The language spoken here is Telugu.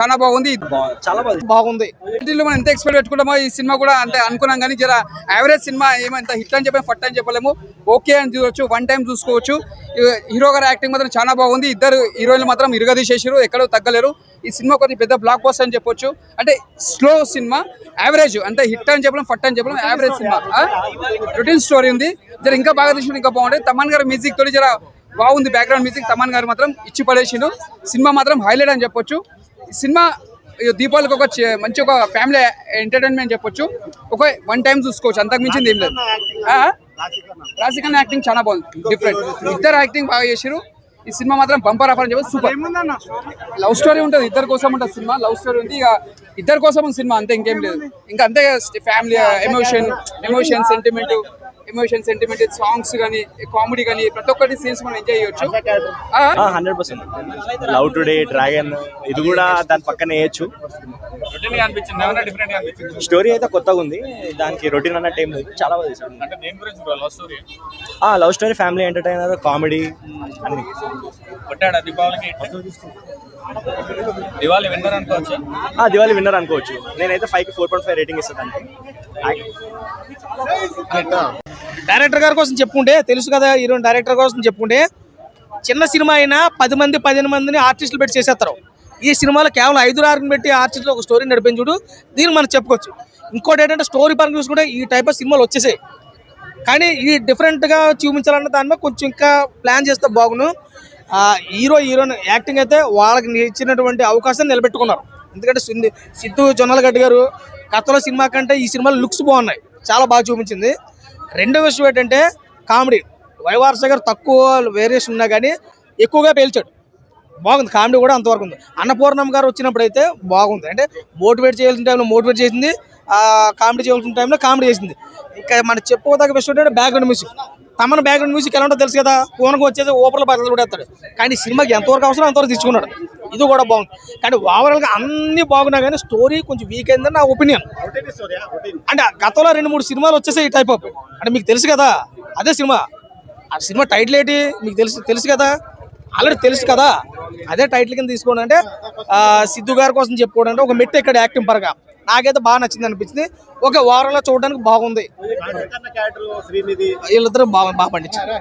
చాలా బాగుంది, చాలా బాగుంది. మనం ఎంత ఎక్స్పెక్ట్ పెట్టుకుంటామో ఈ సినిమా కూడా అంటే అనుకున్నాం కానీ జర యావరేజ్ సినిమా ఏమంత హిట్ అని చెప్పి ఫట్ అని చెప్పలేము. ఓకే అని చూడొచ్చు, వన్ టైం చూసుకోవచ్చు. హీరో గారి యాక్టింగ్ మాత్రం చాలా బాగుంది. ఇద్దరు హీరోయిన్లు మాత్రం ఇరగదీసేసారు, ఎక్కడో తగ్గలేరు. ఈ సినిమా కొద్ది పెద్ద బ్లాక్ బస్టర్ అని చెప్పొచ్చు. అంటే స్లో సినిమా, యావరేజ్, అంటే హిట్ అని చెప్పలేం, ఫట్ అని చెప్పలేం, యావరేజ్ సినిమా. రొటీన్ స్టోరీ ఉంది, జర ఇంకా బాగా తీసుకుంటే ఇంకా బాగుంటుంది. తమన్ గారి మ్యూజిక్ తోటి జర బాగుంది, బ్యాక్గ్రౌండ్ మ్యూజిక్ తమన్ గారు మాత్రం ఇచ్చి పడేసిండు. సినిమా మాత్రం హైలైట్ అని చెప్పొచ్చు. సినిమా దీపావళికి ఒక మంచి ఒక ఫ్యామిలీ ఎంటర్టైన్మెంట్ చెప్పొచ్చు. ఒక వన్ టైం చూసుకోవచ్చు, అంతకు మించింది ఏం లేదు. రాశిఖన్నా యాక్టింగ్ చాలా బాగుంది, డిఫరెంట్. ఇద్దరు యాక్టింగ్ బాగా చేసారు. ఈ సినిమా మాత్రం బంపర్ ఆఫర్ అని చెప్పి సూపర్. లవ్ స్టోరీ ఉంటుంది, ఇద్దరు కోసం ఉంటుంది సినిమా. లవ్ స్టోరీ ఉంది, ఇక ఇద్దరు కోసం ఉంది సినిమా, అంతే, ఇంకేం లేదు. ఇంకా అంతే, ఫ్యామిలీ ఎమోషన్ సెంటిమెంట్ సాంగ్స్ కానీ కామెడీ కానీ ప్రతి ఒక్కటి సీన్స్ మనం ఎంజాయ్ చేయొచ్చు. 100% లవ్ టుడే, డ్రాగన్, ఇది కూడా దాని పక్కన వేయచ్చు. స్టోరీ అయితే కొత్తగా ఉంది, దానికి రొటీన్ అన్న టైం లేదు, చాలా బాగా చేశారు. Love story, family entertainer, comedy అన్ని. దివాళీ విన్నర్ అనుకోవచ్చు. దివాళీ విన్నర్ అనుకోవచ్చు. నేనైతే 5కి 4.5 రేటింగ్ ఇస్తాను. డైరెక్టర్ గారి కోసం చెప్పుకుంటే తెలుసు కదా, హీరోయిన్ డైరెక్టర్ కోసం చెప్పుకుంటే చిన్న సినిమా అయినా 10 మంది 15 మందిని ఆర్టిస్టులు పెట్టి చేసేస్తారు. ఈ సినిమాలో కేవలం 5-6 పెట్టి ఆర్టిస్టులు ఒక స్టోరీ నడిపించుడు, దీన్ని మనం చెప్పుకోవచ్చు. ఇంకోటి ఏంటంటే స్టోరీ పరంగా చూసుకుంటే ఈ టైప్ ఆఫ్ సినిమాలు వచ్చేసాయి, కానీ ఈ డిఫరెంట్గా చూపించాలన్న దాని మీద కొంచెం ఇంకా ప్లాన్ చేస్తే బాగును. హీరోయిన్ యాక్టింగ్ అయితే వాళ్ళకి ఇచ్చినటువంటి అవకాశాన్ని నిలబెట్టుకున్నారు. ఎందుకంటే సిద్ధు జొన్నలగడ్డ గారు గతంలో సినిమా కంటే ఈ సినిమాలో లుక్స్ బాగున్నాయి, చాలా బాగా చూపించింది. రెండో విషయం ఏంటంటే కామెడీ. వైవార్ష గారు తక్కువ వేరియేషన్ ఉన్నా కానీ ఎక్కువగా పేల్చాడు, బాగుంది. కామెడీ కూడా అంతవరకు ఉంది. అన్నపూర్ణమ్మ గారు వచ్చినప్పుడు అయితే బాగుంది, అంటే మోటివేట్ చేయాల్సిన టైంలో మోటివేట్ చేసింది, కామెడీ చేయాల్సిన టైంలో కామెడీ చేసింది. ఇంకా మనం చెప్పుకోదగ్గ విషయం ఏంటంటే బ్యాక్గ్రౌండ్ మ్యూజిక్. తమన బ్యాక్గ్రౌండ్ మ్యూజిక్ ఎలా ఉంటుందో తెలుసు కదా, పూనకు వచ్చేసి ఓపర్లో బట్టలు కూడా వేస్తాడు, కానీ సినిమాకి ఎంతవరకు అవసరం అంతవరకు తెచ్చుకున్నాడు. ఇది కూడా బాగుంది. కానీ ఓవరాల్గా అన్నీ బాగున్నా కానీ స్టోరీ కొంచెం వీక్ అయిందని నా ఒపీనియన్. అంటే గతంలో 2-3 సినిమాలు వచ్చేసాయి ఈ టైప్ ఆఫ్, అంటే మీకు తెలుసు కదా అదే సినిమా. ఆ సినిమా టైటిల్ ఏంటి మీకు తెలుసు కదా, ఆల్రెడీ తెలుసు కదా, అదే టైటిల్ కింద తీసుకోండి. అంటే సిద్ధు గారి కోసం చెప్పుకోవడం అంటే ఒక మెట్టు ఇక్కడ యాక్టింగ్ పరంగా నాకైతే బాగా నచ్చింది అనిపించింది. ఓకే, ఓవరాల్గా చూడడానికి బాగుంది. వీళ్ళిద్దరూ బాగా పండించారు.